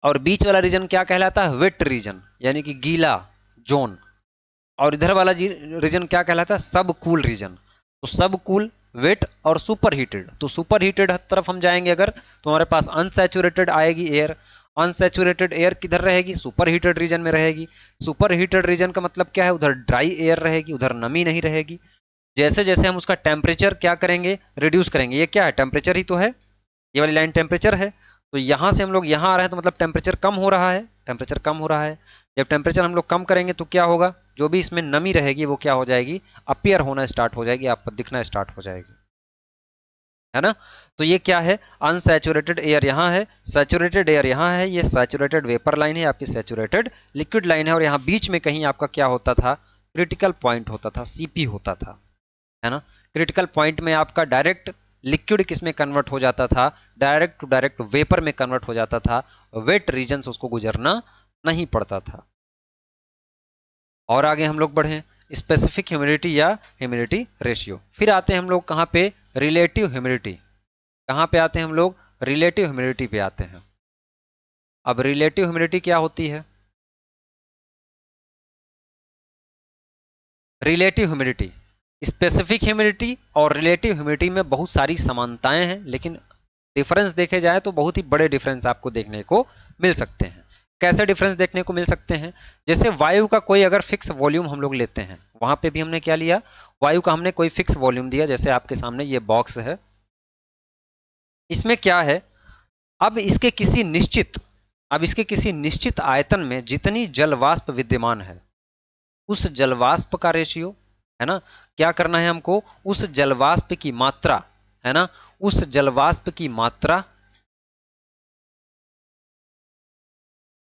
और बीच वाला रीजन क्या कहलाता है, वेट रीजन, यानी कि गीला जोन, और इधर वाला रीजन क्या कहलाता है, सब कूल रीजन। तो सब कूल, वेट और सुपर हीटेड, तो सुपर हीटेड तरफ हम जाएंगे अगर, तो हमारे पास अनसैचुरेटेड आएगी एयर। अनसैचुरेटेड एयर किधर रहेगी, सुपर हीटेड रीजन में रहेगी। सुपर हीटेड रीजन का मतलब क्या है, उधर ड्राई एयर रहेगी, उधर नमी नहीं रहेगी। जैसे जैसे हम उसका टेम्परेचर क्या करेंगे, रिड्यूस करेंगे। ये क्या है, टेम्परेचर ही तो है, ये वाली लाइन टेम्परेचर है। तो यहां से हम लोग यहां आ रहे हैं तो मतलब टेम्परेचर कम हो रहा है, टेम्परेचर कम हो रहा है। जब टेम्परेचर हम लोग कम करेंगे तो क्या होगा, जो भी इसमें नमी रहेगी वो क्या हो जाएगी, अपीयर होना स्टार्ट हो जाएगी, आपको दिखना स्टार्ट हो जाएगी, है ना। तो ये क्या है, अनसैचुरेटेड एयर यहाँ है, सैचुरेटेड एयर यहाँ है, ये सैचुरेटेड वेपर लाइन है, आपकी सैचुरेटेड लिक्विड लाइन है, और यहाँ बीच में कहीं आपका क्या होता था, क्रिटिकल पॉइंट होता था, सीपी होता था, है ना। क्रिटिकल पॉइंट में आपका डायरेक्ट लिक्विड किस में कन्वर्ट हो जाता था, डायरेक्ट टू डायरेक्ट वेपर में कन्वर्ट हो जाता था, वेट रीजन से उसको गुजरना नहीं पड़ता था। और आगे हम लोग बढ़े, स्पेसिफिक ह्यूमिडिटी या ह्यूमिडिटी रेशियो। फिर आते हैं हम लोग कहाँ पे, रिलेटिव ह्यूमिडिटी। कहाँ पे आते हैं हम लोग, रिलेटिव ह्यूमिडिटी पे आते हैं। अब रिलेटिव ह्यूमिडिटी क्या होती है, रिलेटिव ह्यूमिडिटी, स्पेसिफिक ह्यूमिडिटी और रिलेटिव ह्यूमिडिटी में बहुत सारी समानताएं हैं, लेकिन डिफरेंस देखे जाए तो बहुत ही बड़े डिफरेंस आपको देखने को मिल सकते हैं। कैसे डिफरेंस देखने को मिल सकते हैं, जैसे वायु का कोई अगर फिक्स वॉल्यूम हम लोग लेते हैं, वहां पे भी हमने क्या लिया, वायु का हमने कोई फिक्स वॉल्यूम दिया, जैसे आपके सामने ये बॉक्स है, इसमें क्या है, अब इसके किसी निश्चित अब इसके किसी निश्चित आयतन में जितनी जल वाष्प विद्यमान है, उस जलवाष्प का रेशियो, है ना, क्या करना है हमको, उस जलवाष्प की मात्रा, है ना, उस जलवाष्प की मात्रा,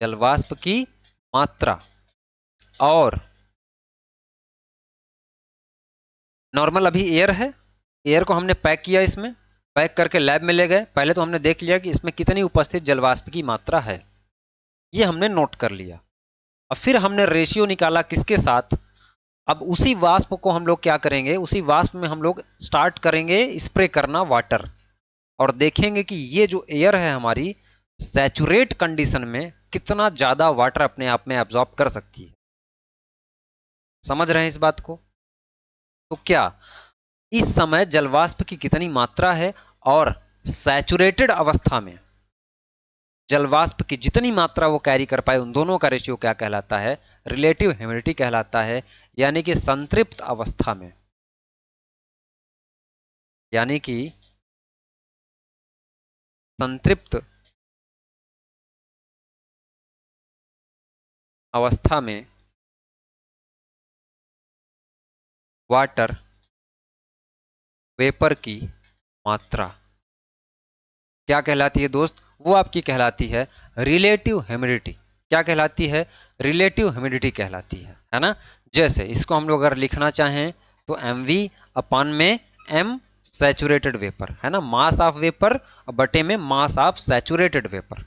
जलवाष्प की मात्रा, और नॉर्मल अभी एयर है, एयर को हमने पैक किया, इसमें पैक करके लैब में ले गए, पहले तो हमने देख लिया कि इसमें कितनी उपस्थित जलवाष्प की मात्रा है, ये हमने नोट कर लिया। अब फिर हमने रेशियो निकाला किसके साथ, अब उसी वाष्प को हम लोग क्या करेंगे, उसी वाष्प में हम लोग स्टार्ट करेंगे स्प्रे करना वाटर, और देखेंगे कि ये जो एयर है हमारी, सैचुरेट कंडीशन में कितना ज्यादा वाटर अपने आप में एब्जॉर्ब कर सकती है। समझ रहे हैं इस बात को, तो क्या इस समय जलवाष्प की कितनी मात्रा है, और सैचुरेटेड अवस्था में जलवाष्प की जितनी मात्रा वो कैरी कर पाए, उन दोनों का रेशियो क्या कहलाता है, रिलेटिव ह्यूमिडिटी कहलाता है। यानी कि संतृप्त अवस्था में, यानी कि संतृप्त अवस्था में वाटर वेपर की मात्रा क्या कहलाती है दोस्त, वो आपकी कहलाती है रिलेटिव ह्यूमिडिटी। क्या कहलाती है, रिलेटिव ह्यूमिडिटी कहलाती है ना। जैसे इसको हम लोग अगर लिखना चाहें तो एम वी अपान में एम सैचुरेटेड वेपर, है ना, मास ऑफ वेपर बटे में मास ऑफ सैचुरेटेड वेपर,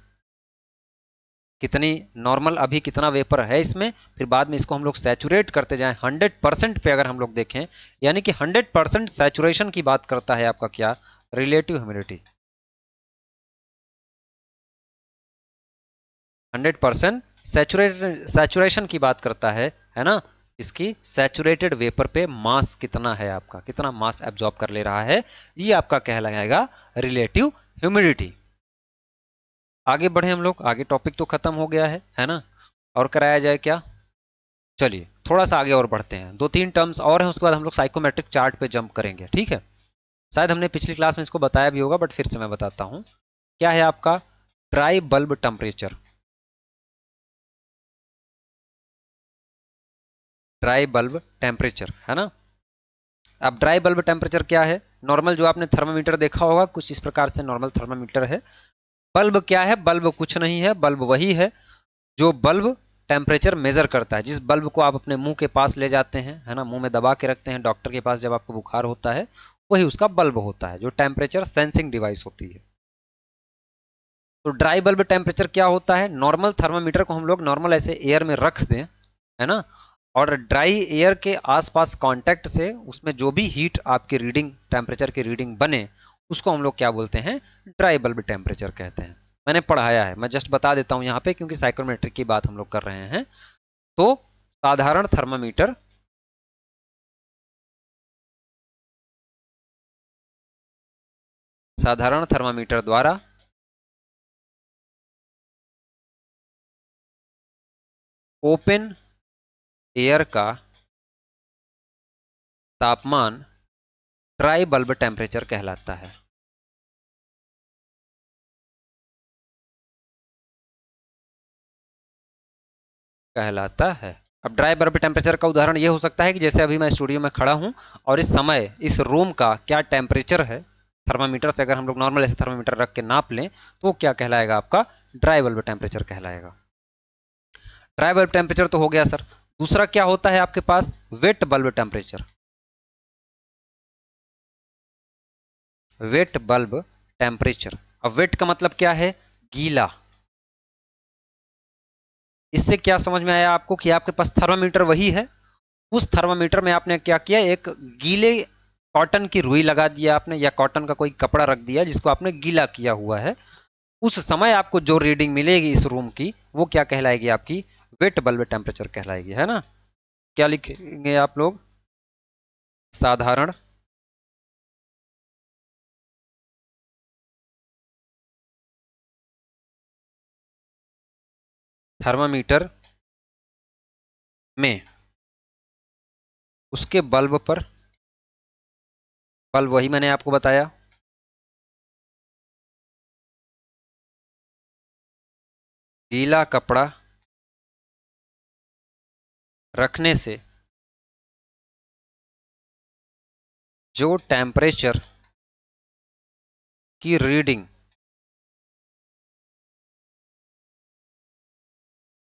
कितनी नॉर्मल अभी कितना वेपर है इसमें, फिर बाद में इसको हम लोग सैचुरेट करते जाएं 100% पे अगर हम लोग देखें, यानी कि 100% सैचुरेशन की बात करता है आपका क्या, रिलेटिव ह्यूमिडिटी। 100% सैचुरेशन की बात करता है ना। इसकी सैचुरेटेड वेपर पे मास कितना है आपका, कितना मास एब्जॉर्ब कर ले रहा है, ये आपका कहलाएगा रिलेटिव ह्यूमिडिटी। आगे बढ़े हम लोग, आगे टॉपिक तो खत्म हो गया है ना, और कराया जाए क्या, चलिए थोड़ा सा आगे और बढ़ते हैं, दो तीन टर्म्स और हैं, उसके बाद हम लोग साइकोमेट्रिक चार्ट पे जंप करेंगे, ठीक है। शायद हमने पिछली क्लास में इसको बताया भी होगा, बट फिर से मैं बताता हूं। क्या है आपका dry bulb temperature, dry bulb temperature, है ना। अब ड्राई बल्ब टेम्परेचर क्या है, नॉर्मल जो आपने थर्मामीटर देखा होगा कुछ इस प्रकार से नॉर्मल थर्मामीटर है। बल्ब क्या है, बल्ब कुछ नहीं है, बल्ब वही है जो बल्ब टेम्परेचर मेजर करता है, जिस बल्ब को आप अपने मुंह के पास ले जाते हैं, है ना, मुंह में दबा के रखते हैं डॉक्टर के पास जब आपको बुखार होता है, वही उसका बल्ब होता है, जो टेम्परेचर सेंसिंग डिवाइस होती है। तो ड्राई बल्ब टेम्परेचर क्या होता है, नॉर्मल थर्मामीटर को हम लोग नॉर्मल ऐसे एयर में रख दें, है ना, और ड्राई एयर के आसपास कांटेक्ट से उसमें जो भी हीट आपकी रीडिंग टेम्परेचर की रीडिंग बने, उसको हम लोग क्या बोलते हैं, ड्राई बल्ब टेम्परेचर कहते हैं। मैंने पढ़ाया है, मैं जस्ट बता देता हूं यहाँ पे, क्योंकि साइकोमेट्रिक की बात हम लोग कर रहे हैं। तो साधारण थर्मामीटर, साधारण थर्मामीटर द्वारा ओपन एयर का तापमान ड्राई बल्ब टेम्परेचर कहलाता है। अब ड्राई बल्ब टेम्परेचर का उदाहरण ये हो सकता है कि जैसे अभी मैं स्टूडियो में खड़ा हूं और इस समय इस रूम का क्या टेम्परेचर है, थर्मामीटर से अगर हम लोग नॉर्मल ऐसे थर्मामीटर रख के नाप लें तो क्या कहलाएगा, आपका ड्राई बल्ब टेम्परेचर कहलाएगा। ड्राई बल्ब टेम्परेचर तो हो गया सर। दूसरा क्या होता है आपके पास, wet bulb temperature. Wet bulb temperature, अब वेट का मतलब क्या है, गीला। इससे क्या समझ में आया आपको कि आपके पास थर्मामीटर वही है, उस थर्मामीटर में आपने क्या किया, एक गीले कॉटन की रुई लगा दिया आपने, या कॉटन का कोई कपड़ा रख दिया जिसको आपने गीला किया हुआ है। उस समय आपको जो रीडिंग मिलेगी इस रूम की वो क्या कहलाएगी, आपकी वेट बल्ब टेम्परेचर कहलाएगी, है ना। क्या लिखेंगे आप लोग, साधारण थर्मामीटर में उसके बल्ब पर, बल्ब वही मैंने आपको बताया, गीला कपड़ा रखने से जो टेम्परेचर की रीडिंग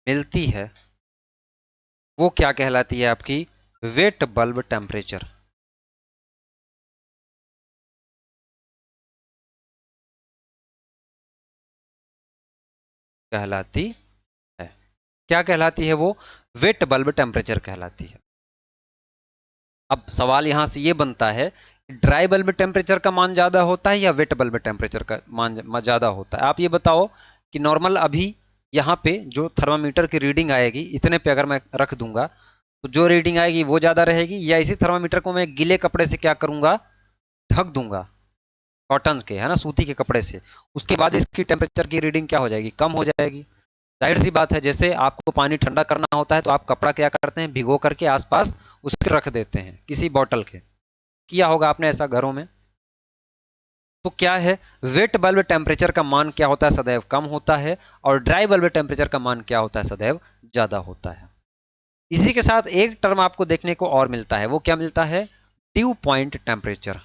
मिलती है वो क्या कहलाती है, आपकी वेट बल्ब टेम्परेचर कहलाती है। क्या कहलाती है वो, वेट बल्ब टेम्परेचर कहलाती है। अब सवाल यहां से ये बनता है, ड्राई बल्ब टेम्परेचर का मान ज्यादा होता है या वेट बल्ब टेम्परेचर का मान ज्यादा होता है। आप ये बताओ कि नॉर्मल अभी यहाँ पे जो थर्मामीटर की रीडिंग आएगी इतने पे अगर मैं रख दूंगा तो जो रीडिंग आएगी वो ज्यादा रहेगी, या इसी थर्मामीटर को मैं गीले कपड़े से क्या करूंगा, ढक दूंगा, कॉटन के, है ना, सूती के कपड़े से, उसके बाद इसकी टेम्परेचर की रीडिंग क्या हो जाएगी, कम हो जाएगी। जाहिर सी बात है, जैसे आपको पानी ठंडा करना होता है तो आप कपड़ा क्या करते हैं, भिगो करके आसपास उसके रख देते हैं किसी बॉटल के, किया होगा आपने ऐसा घरों में। तो क्या है, वेट बल्ब टेम्परेचर का मान क्या होता है, सदैव कम होता है, और ड्राई बल्ब टेम्परेचर का मान क्या होता है, सदैव ज्यादा होता है। इसी के साथ एक टर्म आपको देखने को और मिलता है, वो क्या मिलता है, due point temperature.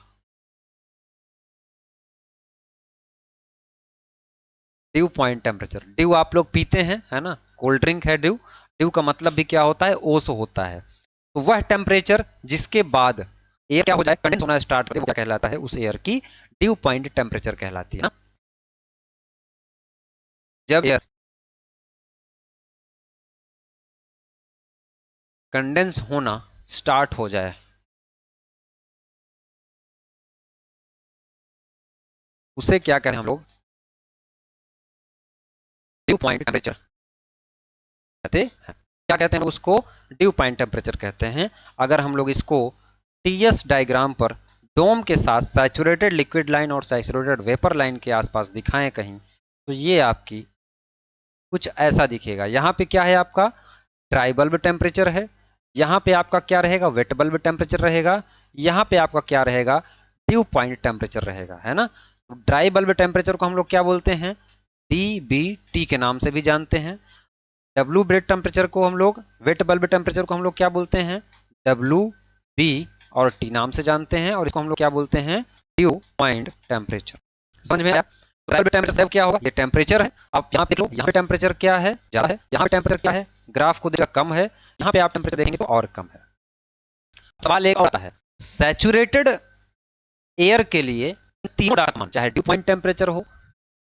Due point temperature, due आप लोग पीते हैं, है ना, कोल्ड ड्रिंक है ड्यू, ड्यू का मतलब भी क्या होता है, ओस होता है। तो वह टेम्परेचर जिसके बाद एयर क्या हो जाए, कंडेंस होना स्टार्ट करे, वो क्या कहलाता है, उस एयर की ड्यू पॉइंट टेम्परेचर कहलाती है ना। जब एयर कंडेंस होना स्टार्ट हो जाए उसे क्या कहते हैं हम लोग, ड्यू पॉइंट टेम्परेचर कहते हैं। क्या कहते हैं उसको, ड्यू पॉइंट टेम्परेचर कहते हैं। अगर हम लोग इसको टीएस डायग्राम पर डोम के साथ सैचुरेटेड लिक्विड लाइन और सैचुरेटेड वेपर लाइन के आसपास दिखाएं कहीं, तो ये आपकी कुछ ऐसा दिखेगा। यहाँ पे क्या है आपका, ड्राई बल्ब टेम्परेचर है, यहाँ पे आपका क्या रहेगा, वेट बल्ब टेम्परेचर रहेगा, यहाँ पे आपका क्या रहेगा, ड्यू पॉइंट टेम्परेचर रहेगा, है ना। ड्राई बल्ब टेम्परेचर को हम लोग क्या बोलते हैं, DBT के नाम से भी जानते हैं। डब्ल्यू ब्रेड टेम्परेचर को हम लोग, वेट बल्ब टेम्परेचर को हम लोग क्या बोलते हैं, WB और T नाम से जानते हैं, और इसको हम लोग क्या बोलते हैं, ड्यू पॉइंट टेम्परेचर। समझ में आया, ड्राई टेम्परेचर क्या होगा, ये टेम्परेचर है। आप यहाँ पे लो, यहाँ पे टेम्परेचर क्या है, ज्यादा है, यहाँ पे टेम्परेचर क्या है, ग्राफ को देखा कम है, यहाँ पे आप टेम्परेचर देखेंगे तो और कम है। सवाल एक और आता है, सैचुरेटेड एयर के लिए तीनों डाटा मान, चाहे ड्यू पॉइंट टेम्परेचर हो,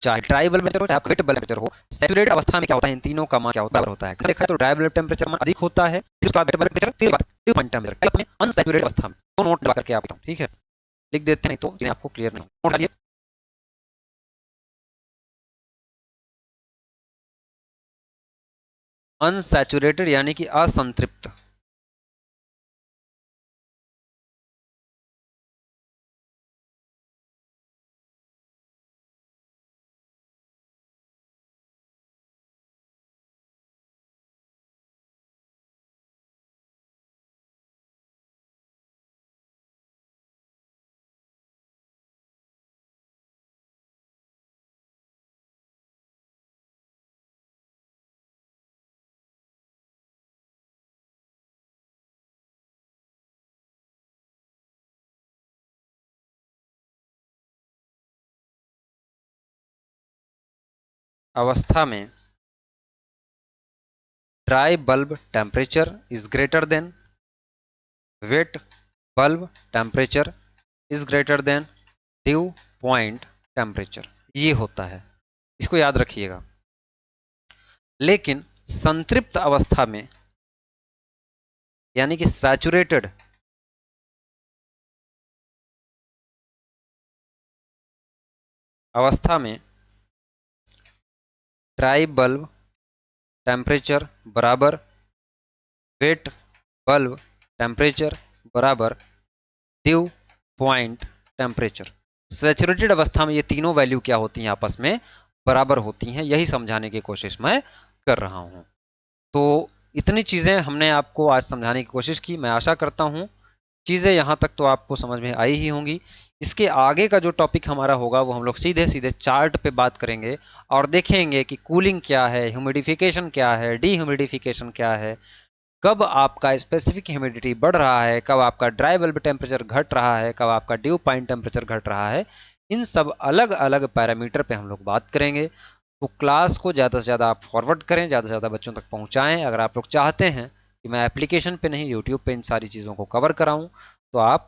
चाहे ड्राई बल्ब टेम्परेचर हो, चाहे वेट बल्ब टेम्परेचर हो, सैचुरेटेड अवस्था में क्या होता है, इन तीनों का मान क्या होता है, देखा है तो ड्राई बल्ब टेम्परेचर मान अधिक होता है, फिर उसके बाद वेट बल्ब टेम्परेचर, फिर ड्यू पॉइंट टेम्परेचर अनसैचुरेटेड अवस्था में। तो नोट लगा करके आप, ठीक है, लिख देते हैं तो आपको क्लियर नहीं, नोट डालिए। अनसैचुरेटेड यानी कि असंतृप्त, अवस्था में dry bulb temperature is greater than wait bulb temperature is greater than due point temperature, ये होता है, इसको याद रखिएगा। लेकिन संतृप्त अवस्था में यानी कि सैचुरेटेड अवस्था में ड्राई बल्ब टेम्परेचर बराबर वेट बल्ब टेम्परेचर बराबर ड्यू पॉइंट टेम्परेचर। सैचुरेटेड अवस्था में ये तीनों वैल्यू क्या होती हैं, आपस में बराबर होती हैं, यही समझाने की कोशिश मैं कर रहा हूं। तो इतनी चीज़ें हमने आपको आज समझाने की कोशिश की। मैं आशा करता हूँ चीज़ें यहाँ तक तो आपको समझ में आई ही होंगी। इसके आगे का जो टॉपिक हमारा होगा वो हम लोग सीधे सीधे चार्ट पे बात करेंगे और देखेंगे कि कूलिंग क्या है, ह्यूमिडिफिकेशन क्या है, डीह्यूमिडिफिकेशन क्या है, कब आपका स्पेसिफिक ह्यूमिडिटी बढ़ रहा है, कब आपका ड्राई बल्ब टेम्परेचर घट रहा है, कब आपका ड्यू पॉइंट टेम्परेचर घट रहा है। इन सब अलग अलग पैरामीटर पे हम लोग बात करेंगे। तो क्लास को ज़्यादा से ज़्यादा आप फॉरवर्ड करें, ज़्यादा से ज़्यादा बच्चों तक पहुँचाएँ। अगर आप लोग चाहते हैं कि मैं एप्लीकेशन पे नहीं यूट्यूब पे इन सारी चीज़ों को कवर कराऊँ तो आप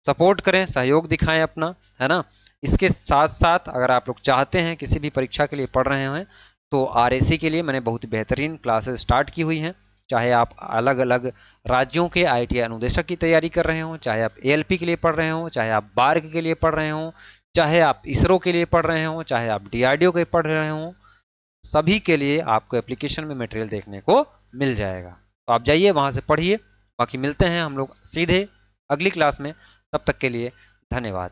सपोर्ट करें, सहयोग दिखाएं अपना, है ना। इसके साथ साथ अगर आप लोग चाहते हैं किसी भी परीक्षा के लिए पढ़ रहे हैं तो RAC के लिए मैंने बहुत बेहतरीन क्लासेस स्टार्ट की हुई हैं। चाहे आप अलग अलग राज्यों के ITI अनुदेशक की तैयारी कर रहे हों, चाहे आप ALP के लिए पढ़ रहे हों, चाहे आप बार्ग के लिए पढ़ रहे हों, चाहे आप ISRO के लिए पढ़ रहे हों, चाहे आप DRDO के पढ़ रहे हों, सभी के लिए आपको एप्लीकेशन में मटेरियल देखने को मिल जाएगा। तो आप जाइए वहाँ से पढ़िए। बाकी मिलते हैं हम लोग सीधे अगली क्लास में। तब तक के लिए धन्यवाद।